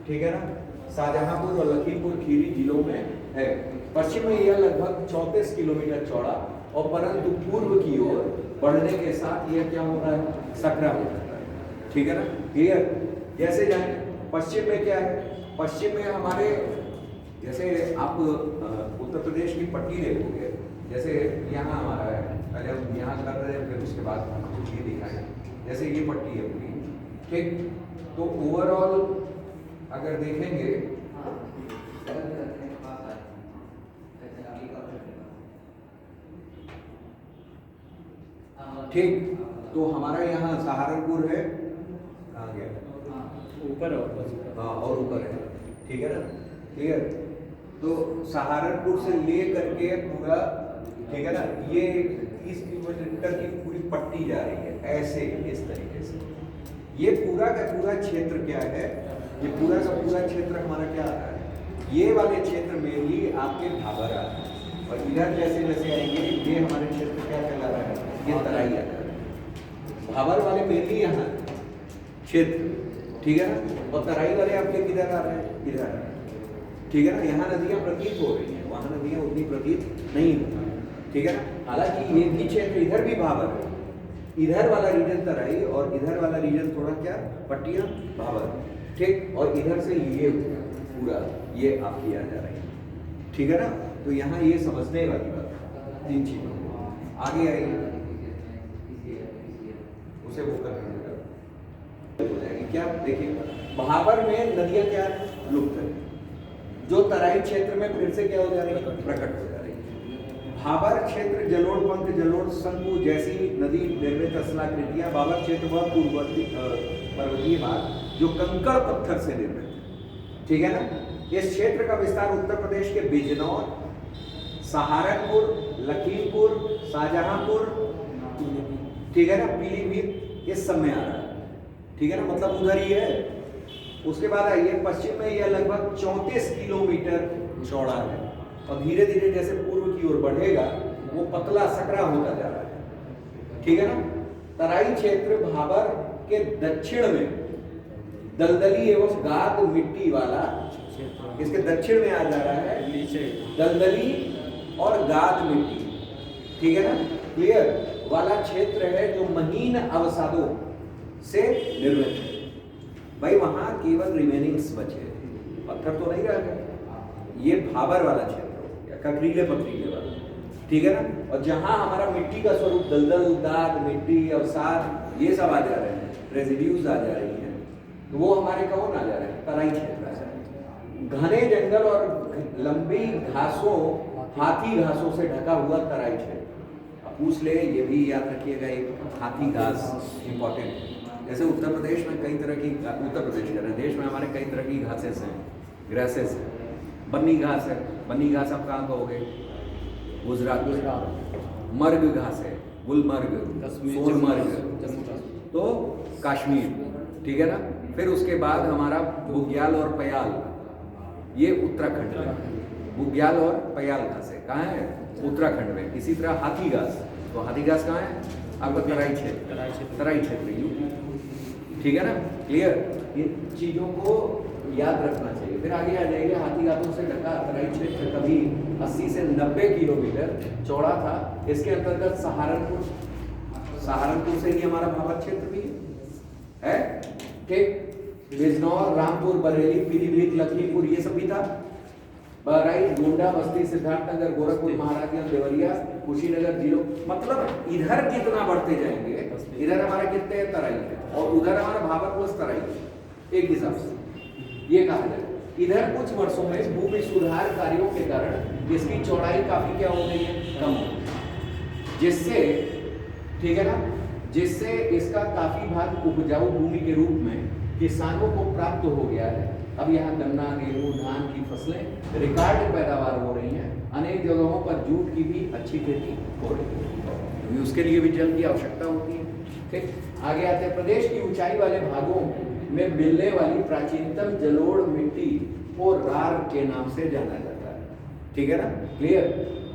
ठीक है ना, शाहजहांपुर और लखीमपुर खीरी जिलों में है। पश्चिम में यह लगभग 34 किलोमीटर चौड़ा, और परंतु पूर्व की ओर बढ़ने के साथ यह क्या हो रहा है, सकरा हो रहा है, ठीक है ना, क्लियर। जैसे जाए पश्चिम में क्या है, पश्चिम में हमारे, जैसे आप उत्तर प्रदेश की पट्टी देखोगे, जैसे यहाँ हमारा है, पहले हम यहाँ कर रहे हैं, फिर उसके बाद कुछ ये दिखाएं, जैसे ये पट्टी है पूरी, ठीक। तो ओवरऑल अगर देखेंगे, ठीक, तो हमारा यहाँ सहारनपुर है, कहाँ गया, ऊपर और हाँ, और ऊपर है, ठीक है ना, क्लियर। तो सहारनपुर से ले करके पूरा, ठीक है ना, ये 30 किलोमीटर की पूरी पट्टी जा रही है, ऐसे इस तरीके से। ये पूरा का पूरा क्षेत्र क्या है, ये पूरा का पूरा क्षेत्र हमारा क्या आता है, ये वाले क्षेत्र में ही आपके भाबर आता है। और इधर जैसे जैसे आएंगे, ये हमारे क्षेत्र क्या कहला रहा है, ये तराई आता है। भाबर वाले मेनली यहाँ क्षेत्र, ठीक है ना, और तराई वाले आपके किधर आ रहे हैं, इधर आ रहे हैं, ठीक है ना। यहाँ नदियाँ प्रतीत हो रही हैं, वहाँ नदियाँ उतनी प्रतीत नहीं होती, ठीक है ना। हालांकि ये भी क्षेत्र, इधर भी भाबर है, इधर वाला रीजन तराई और इधर वाला रीजन थोड़ा क्या, पट्टियाँ भाबर, ठीक। और इधर से ये पूरा ये आपकी आ जा रही है, ठीक है ना। तो यहाँ ये समझने वाली बात, तीन चीज़ों आगे आएगी, उसे वो कर हो जाएगी। क्या देखिए, भाबर में नदियाँ क्या लुप्त है, जो तराई क्षेत्र में फिर से क्या हो जा रही है, प्रकट हो जा रही है। भाबर क्षेत्र जलोढ़ पंख, जलोढ़ शंकु जैसी नदी निर्मित स्थलाकृतियां। भाबर क्षेत्र वह पूर्ववर्ती पर्वतीय भाग जो कंकड़ पत्थर से निर्मित है, ठीक है ना। इस क्षेत्र का विस्तार उत्तर प्रदेश के बिजनौर, सहारनपुर, लखीमपुर, शाहजहांपुर, ठीक है ना, पीलीभीत, इस सब में आ रहा है, ठीक है ना, मतलब उधर ही है। उसके बाद आइए पश्चिम में, यह लगभग 34 किलोमीटर चौड़ा है, और धीरे धीरे जैसे पूर्व की ओर बढ़ेगा, वो पतला सकरा होता जा रहा है, ठीक है ना। तराई क्षेत्र भाबर के दक्षिण में दलदली एवं गाद मिट्टी वाला, इसके दक्षिण में आ जा रहा है, नीचे दलदली और गाद मिट्टी, ठीक है ना। क्लियर वाला क्षेत्र है जो महीन अवसादों से निर्मित है। भाई वहां केवल रिमेनिंग्स बचे, पत्थर तो नहीं रह गए। ये भाबर वाला क्षेत्र हो गया, ककरीले पथरीले वाला, ठीक है ना। और जहां हमारा मिट्टी का स्वरूप दलदल, दाग, मिट्टी, अवसाद ये सब आ जा रहे हैं, रेजिड्यूज आ जा रही हैं, तो वो हमारे कौन आ जा रहे हैं? तराई क्षेत्र। घने जंगल और लंबी घासों, हाथी घासों से ढका हुआ तराई क्षेत्र। अब पूछ ले, ये भी याद रखिएगा, एक हाथी घास इंपॉर्टेंट है। जैसे उत्तर प्रदेश में कई तरह की, उत्तर प्रदेश कह रहे हैं, देश में हमारे कई तरह की घासेस हैं, ग्रासेस हैं। बन्नी घास है, बन्नी घास आप कहाँ कहोगे? गुजरात में। मर्ग घास है, गुलमर्ग, सोनमर्ग, तो कश्मीर, ठीक है ना। फिर उसके बाद हमारा बुग्याल और पयाल, ये उत्तराखंड में। बुग्याल और पयाल घास है, कहाँ है? उत्तराखंड में। इसी तरह हाथी घास, तो हाथी घास कहाँ है? आपका तराई क्षेत्र, तराई क्षेत्र, ठीक है ना। क्लियर, ये चीजों को याद रखना चाहिए। फिर आगे आ जाइए, हाथी घासों से ढका तराई क्षेत्र कभी 80 से 90 किलोमीटर चौड़ा था। इसके अंतर्गत सहारनपुर से ही हमारा भाबर क्षेत्र भी है, ठीक। बिजनौर, रामपुर, बरेली, पीलीभीत, लखीमपुर ये सब भी था। बहराइच, गोंडा, बस्ती, सिद्धार्थनगर, गोरखपुर, महाराजगंज, देवरिया, कुशीनगर, जिलो, मतलब इधर जितना बढ़ते जाएंगे, इधर हमारा कितने तराई है और उधर हमारा भाबर प्लस तराई, एक हिसाब से ये कहा जाए। इधर कुछ वर्षों में भूमि सुधार कार्यों के कारण इसकी चौड़ाई काफी क्या हो गई है? कम हो गई, जिससे, ठीक है ना, जिससे इसका काफी भाग उपजाऊ भूमि के रूप में किसानों को प्राप्त हो गया है। अब यहाँ गन्ना, गेहूं, धान की फसलें रिकॉर्ड पैदावार हो रही हैं। अनेक जगहों पर जूट की भी अच्छी खेती हो रही है, क्योंकि उसके लिए भी जल की आवश्यकता होती है, ठीक। आगे आते हैं, प्रदेश की ऊंचाई वाले भागों में मिलने वाली प्राचीनतम जलोढ़ मिट्टी को राढ़ के नाम से जाना जाता है, ठीक है ना। क्लियर,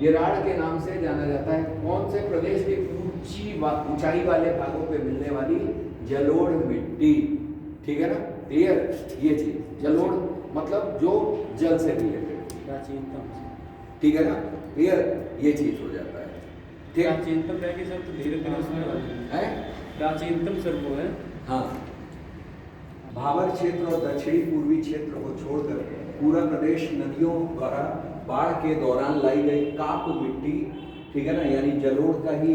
ये राढ़ के नाम से जाना जाता है। कौन से? प्रदेश के ऊंचाई वाले भागों पे मिलने वाली जलोढ़ मिट्टी, ठीक है ना। क्लियर, ये चीज जलोढ़ मतलब जो जल से रिलेटेड, प्राचीनतम, ठीक है ना। क्लियर, ये चीज हो जाता है, ठीक। प्राचीनतम है कि सर तो धीरे धीरे उसमें है, प्राचीनतम सर वो है। हाँ, भाबर क्षेत्र और दक्षिणी पूर्वी क्षेत्र को छोड़कर पूरा प्रदेश नदियों द्वारा बाढ़ के दौरान लाई गई काप मिट्टी, ठीक है ना, यानी जलोढ़ का ही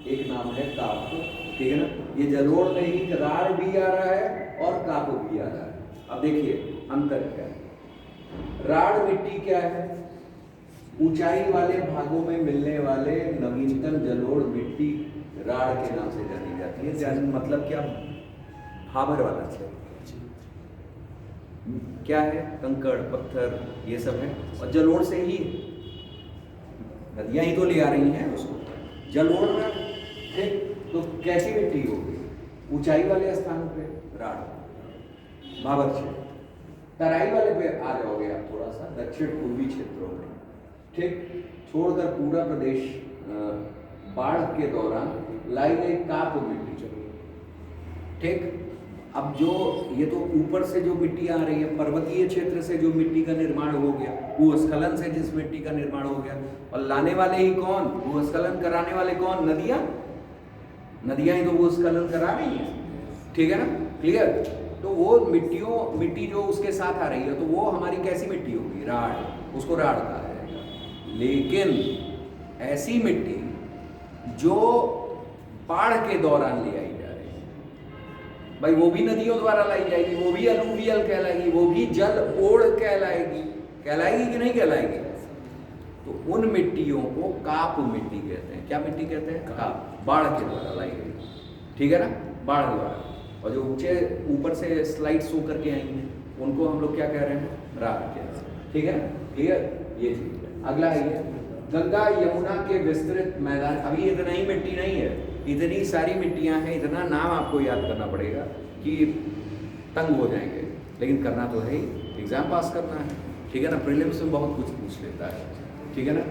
एक नाम है काप, ठीक है ना। ये जलोढ़ में ही राढ़ भी आ रहा है और काप भी आ रहा है। अब देखिए अंतर क्या है। राढ़ मिट्टी क्या है? ऊंचाई वाले भागों में मिलने वाले नवीनतम जलोढ़ मिट्टी राढ़ के नाम से जानी जाती है। मतलब क्या? भाबर वाला क्षेत्र क्या है? कंकड़, पत्थर, ये सब है, और जलोढ़ से ही नदियां ही तो ले आ रही हैं उसको, जलोढ़ में, ठीक। तो कैसी मिट्टी होगी? ऊंचाई वाले स्थानों पे राढ़, भाबर क्षेत्र। तराई वाले पे आ जाओगे आप थोड़ा सा दक्षिण पूर्वी क्षेत्रों में, ठीक। छोड़कर पूरा प्रदेश बाढ़ के दौरान लाई गई काप मिट्टी, ठीक। अब जो ये तो ऊपर से जो मिट्टी आ रही है, पर्वतीय क्षेत्र से जो मिट्टी का निर्माण हो गया, भूस्खलन से जिस मिट्टी का निर्माण हो गया, और लाने वाले ही कौन? भूस्खलन कराने वाले कौन? नदियां। नदियां ही तो भूस्खलन करा रही है, ठीक है ना। क्लियर, तो वो मिट्टी जो उसके साथ आ रही है, तो वो हमारी कैसी मिट्टी होगी? राढ़, उसको राढ़ कहा जाएगा। लेकिन ऐसी मिट्टी जो बाढ़ के दौरान ले आई जा रही है, भाई वो भी नदियों द्वारा लाई जाएगी, वो भी अलूवियल कहलाएगी, वो भी जल ओढ़ कहलाएगी कि नहीं कहलाएगी? तो उन मिट्टियों को काप मिट्टी कहते हैं। क्या मिट्टी कहते हैं? काप। बाढ़ के द्वारा लाई गई, ठीक है ना, बाढ़ द्वारा। और जो ऊपर से स्लाइड्स हो करके आई हैं, उनको हम लोग क्या कह रहे हैं? राढ़ कह रहे हैं, ठीक है ना। क्लियर, ये चीज। अगला है गंगा यमुना के विस्तृत मैदान। अभी इतना ही मिट्टी नहीं है, इतनी सारी मिट्टियां हैं, इतना नाम आपको याद करना पड़ेगा कि तंग हो जाएंगे, लेकिन करना तो है ही, एग्जाम पास करना है, ठीक है ना। प्रीलिम्स में बहुत कुछ पूछ लेता है, ठीक है ना।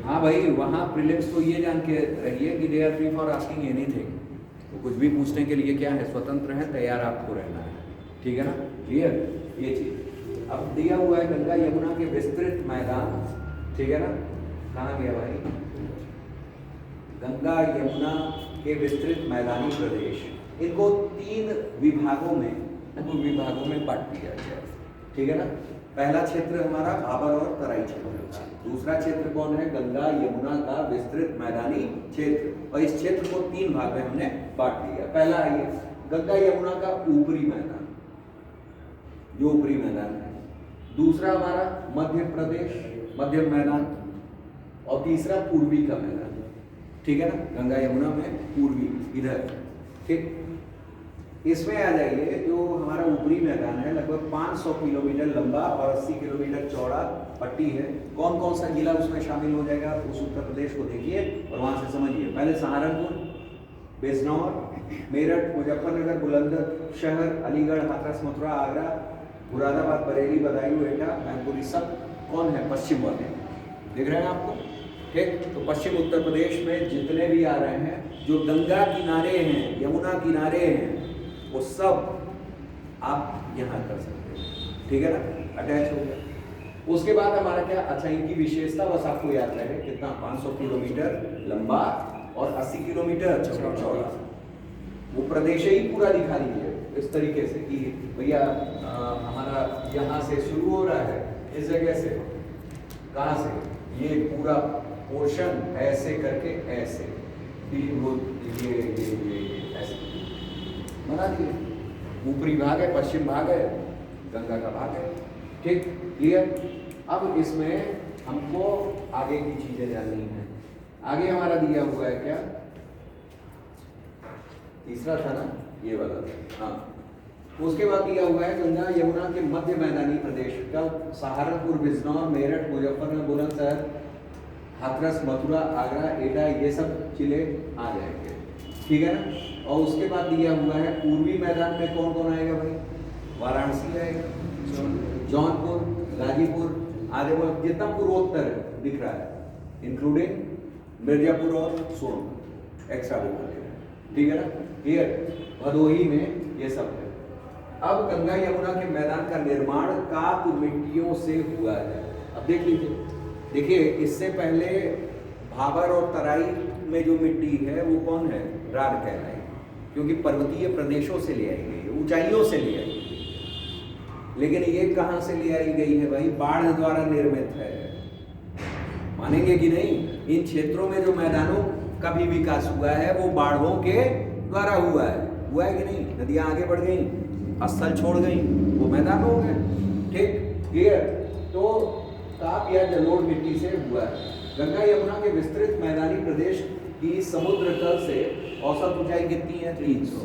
हाँ भाई, वहाँ प्रीलिम्स तो ये जान के रहिए कि they are free for asking anything, तो कुछ भी पूछने के लिए क्या है, स्वतंत्र है, तैयार आपको रहना है, ठीक है ना। क्लियर, ये चीज। अब दिया हुआ है गंगा यमुना के विस्तृत मैदान, ठीक है ना। कहाँ गया भाई? गंगा यमुना के विस्तृत मैदानी प्रदेश, इनको 3 विभागों में बांट दिया गया है। ठीक है ना। पहला क्षेत्र हमारा भाबर और तराई क्षेत्र था। दूसरा क्षेत्र कौन है? गंगा यमुना का विस्तृत मैदानी क्षेत्र, और इस क्षेत्र को 3 भाग में हमने बांट दिया। पहला है ये गंगा यमुना का ऊपरी मैदान, जो ऊपरी मैदान है। दूसरा हमारा मध्य प्रदेश, मध्य मैदान, और तीसरा पूर्वी का मैदान। ठीक है ना। गंगा यमुना में पूर्वी इधर। ठीक, इसमें आ जाइए, जो हमारा ऊपरी मैदान है लगभग 500 किलोमीटर लंबा और 80 किलोमीटर चौड़ा पट्टी है। कौन कौन सा जिला उसमें शामिल हो जाएगा उस उत्तर प्रदेश को देखिए और वहां से समझिए। पहले सहारनपुर, बिजनौर, मेरठ, मुजफ्फरनगर, बुलंदशहर, अलीगढ़, हाथरस, मथुरा, आगरा, मुरादाबाद, बरेली, बदायूं, एटा, मैनपुरी, सब कौन है? पश्चिम वाले। देख रहे हैं आपको? ठीक, तो पश्चिम उत्तर प्रदेश में जितने भी आ रहे हैं जो गंगा किनारे हैं, यमुना किनारे हैं, वो सब आप यहाँ कर सकते हैं। ठीक है ना। अटैच हो गया। उसके बाद हमारा क्या? अच्छा, इनकी विशेषता बस आपको याद रहे, कितना? 500 किलोमीटर लंबा और 80 किलोमीटर चौड़ा। वो प्रदेश ही पूरा दिखा दीजिए इस तरीके से कि भैया हमारा यहाँ से शुरू हो रहा है, इस जगह से, कहाँ से, ये पूरा पोर्शन ऐसे करके ऐसे ये ऐसे बना दिए। ऊपरी भाग है, पश्चिम भाग है, गंगा का भाग है। ठीक, क्लियर। अब इसमें हमको आगे की चीजें जाननी है। आगे हमारा दिया हुआ है क्या? तीसरा था ना, ये वाला था। हाँ, उसके बाद दिया हुआ है गंगा यमुना के मध्य मैदानी प्रदेश का सहारनपुर, बिजनौर, मेरठ, मुजफ्फरनगर, बुलंदशहर, हाथरस, मथुरा, आगरा, एटा, ये सब जिले आ जाएंगे। ठीक है ना। और उसके बाद दिया हुआ है पूर्वी मैदान में कौन कौन आएगा भाई? वाराणसी आएगा, जौनपुर, गाजीपुर, आदिलाबाद, जितना पूर्वोत्तर दिख रहा है, इंक्लूडिंग मिर्जापुर और सोनपुर, एक्स्ट्रा बोल रहे हैं। ठीक है ना। क्लियर। भदोही में ये सब है। अब गंगा यमुना के मैदान का निर्माण काप मिट्टियों से हुआ है। अब देख लीजिए, देखिए इससे पहले भाबर और तराई में जो मिट्टी है वो कौन है? राढ़ कहलाएगी, क्योंकि पर्वतीय प्रदेशों से ले आई गई है, ऊंचाइयों से ले आई गई। लेकिन ये कहाँ से ले आई गई है भाई? बाढ़ द्वारा निर्मित है। मानेंगे कि नहीं? इन क्षेत्रों में जो मैदानों का भी विकास हुआ है वो बाढ़ों के द्वारा हुआ है कि नहीं? नदियां आगे बढ़ गई, स्थल छोड़ गई, वो मैदान हो गए। ठीक, क्लियर। तो ताप या जलोढ़ मिट्टी से हुआ है। गंगा यमुना के विस्तृत मैदानी प्रदेश की समुद्र तल से औसत ऊंचाई कितनी है? 300।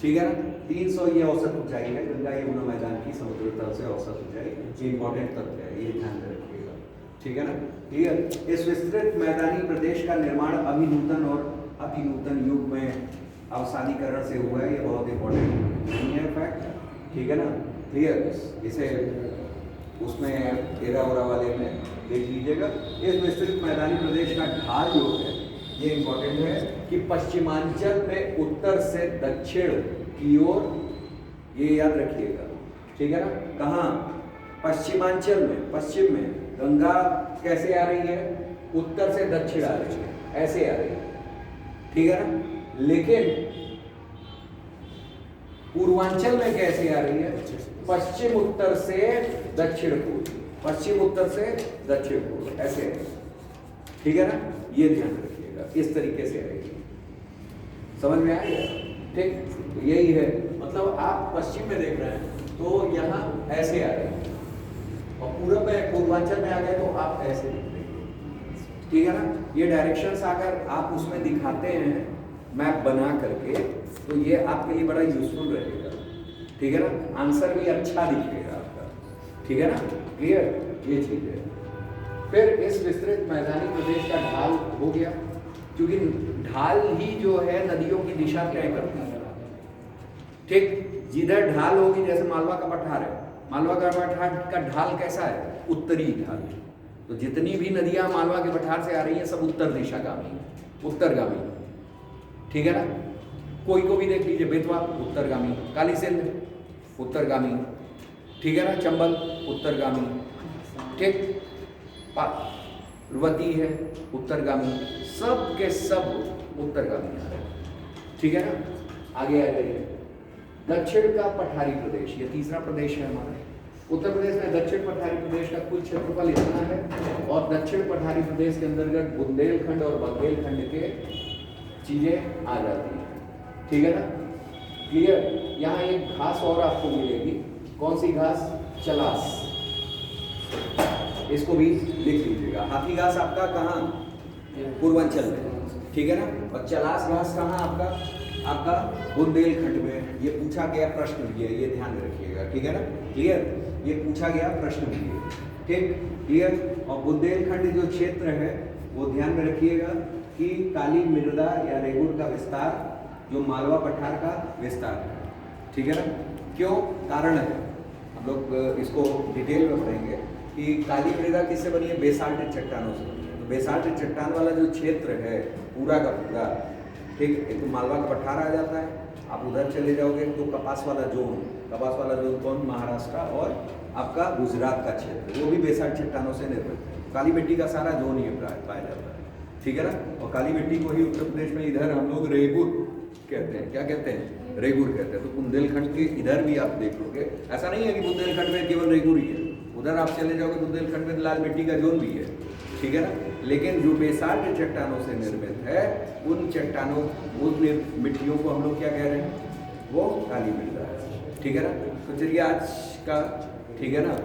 ठीक है ना। 300 ये औसत ऊंचाई है गंगा यमुना मैदान की, समुद्र तल से औसत ऊंचाई। ये इंपॉर्टेंट तथ्य है, ये ध्यान में रखिएगा। ठीक है ना। क्लियर। इस विस्तृत मैदानी प्रदेश का निर्माण अभिनूतन और अतिनूतन युग में अवसादीकरण से हुआ है। ये बहुत इंपॉर्टेंट नहीं है फैक्ट। ठीक है ना। क्लियर। इसे उसमें एरा ओरा वाले में देख लीजिएगा। इस विस्तृत मैदानी प्रदेश का ढाल जो है ये इंपॉर्टेंट है कि पश्चिमांचल में उत्तर से दक्षिण की ओर, ये याद रखिएगा। ठीक है ना। कहाँ? पश्चिमांचल में, पश्चिम में गंगा कैसे आ रही है? उत्तर से दक्षिण आ रही है, ऐसे आ रही है। ठीक है ना। लेकिन पूर्वांचल में कैसे आ रही है? पश्चिम उत्तर से दक्षिण पूर्व, पश्चिम उत्तर से दक्षिण पूर्व, ऐसे। ठीक है ना। ये ध्यान रखिएगा, इस तरीके से आएगी। समझ में आएगा? ठीक, तो यही है। मतलब आप पश्चिम में देख रहे हैं तो यहाँ ऐसे आ रही है, और पूरब में, पूर्वांचल में आ गए तो आप ऐसे दिख रहे हैं। ठीक है ना। ये डायरेक्शंस अगर आप उसमें दिखाते हैं मैप बना करके तो ये आपके लिए बड़ा यूजफुल रहेगा। ठीक है ना। आंसर भी अच्छा दिखेगा आपका। ठीक है ना। क्लियर। ये चीज है। फिर इस विस्तृत मैदानी प्रदेश का ढाल हो गया, क्योंकि ढाल ही जो है नदियों की दिशा तय करती है। ठीक, जिधर ढाल होगी, जैसे मालवा का पठार है, मालवा का पठार का ढाल कैसा है? उत्तरी ढाल। तो जितनी भी नदियां मालवा के पठार से आ रही हैं सब उत्तर दिशागामी है, उत्तरगामी। ठीक है ना। कोई को भी देख लीजिए, बेतवा उत्तरगामी, काली सिंध उत्तरगामी। ठीक है ना। चंबल उत्तरगामी। ठीक, पर्वतीय है, उत्तरगामी, सब के सब उत्तरगामी आ रहे हैं, ठीक है ना। आगे आ जाइए, दक्षिण का पठारी प्रदेश, ये तीसरा प्रदेश है हमारा। उत्तर प्रदेश में दक्षिण पठारी प्रदेश का कुल क्षेत्रफल इतना है, और दक्षिण पठारी प्रदेश के अंतर्गत बुंदेलखंड और बघेलखंड के चीजें आ जाती हैं, ठीक है ना, क्लियर। यहाँ एक घास और आपको मिलेगी, कौन सी घास? चलास, इसको भी लिख लीजिएगा। हाथी घास आपका कहाँ? पूर्वांचल में, ठीक है ना। और चलास घास कहाँ आपका? आपका बुंदेलखंड में। ये पूछा गया प्रश्न भी है, ये ध्यान में रखिएगा, ठीक है ना, क्लियर। ये पूछा गया प्रश्न भी है, ठीक, क्लियर। और बुंदेलखंड जो क्षेत्र है वो ध्यान में रखिएगा कि काली मृदा या रेगुर का विस्तार जो मालवा पठार का विस्तार है, ठीक है ना। क्यों? कारण है, हम लोग इसको डिटेल में पढ़ेंगे कि काली मृदा किससे बनी है? बेसाल्टिक चट्टानों से बनी है। तो बेसाल्टिक चट्टान वाला जो क्षेत्र है पूरा का पूरा, ठीक, एक तो मालवा का पठार आ जाता है, आप उधर चले जाओगे तो कपास वाला जोन, कपास वाला जोन कौन? महाराष्ट्र और आपका गुजरात का क्षेत्र, वो भी बेसाल्ट चट्टानों से निर्मित है। काली मिट्टी का सारा जोन ही पाया जाता है, ठीक है ना। और काली मिट्टी को ही उत्तर प्रदेश में इधर हम लोग रेगुर कहते हैं। क्या कहते हैं? रेगुर कहते हैं। तो बुंदेलखंड के इधर भी आप देख लोगे, ऐसा नहीं है कि बुंदेलखंड में केवल रेगुर ही है, उधर आप चले जाओगे बुंदेलखंड में लाल मिट्टी का जोन भी है, ठीक है ना। लेकिन जो बेसाल्ट चट्टानों से निर्मित है, उन चट्टानों, उन मिट्टियों को हम लोग क्या कह रहे हैं? वो काली मृदा है, ठीक है ना। तो चलिए आज का, ठीक है ना।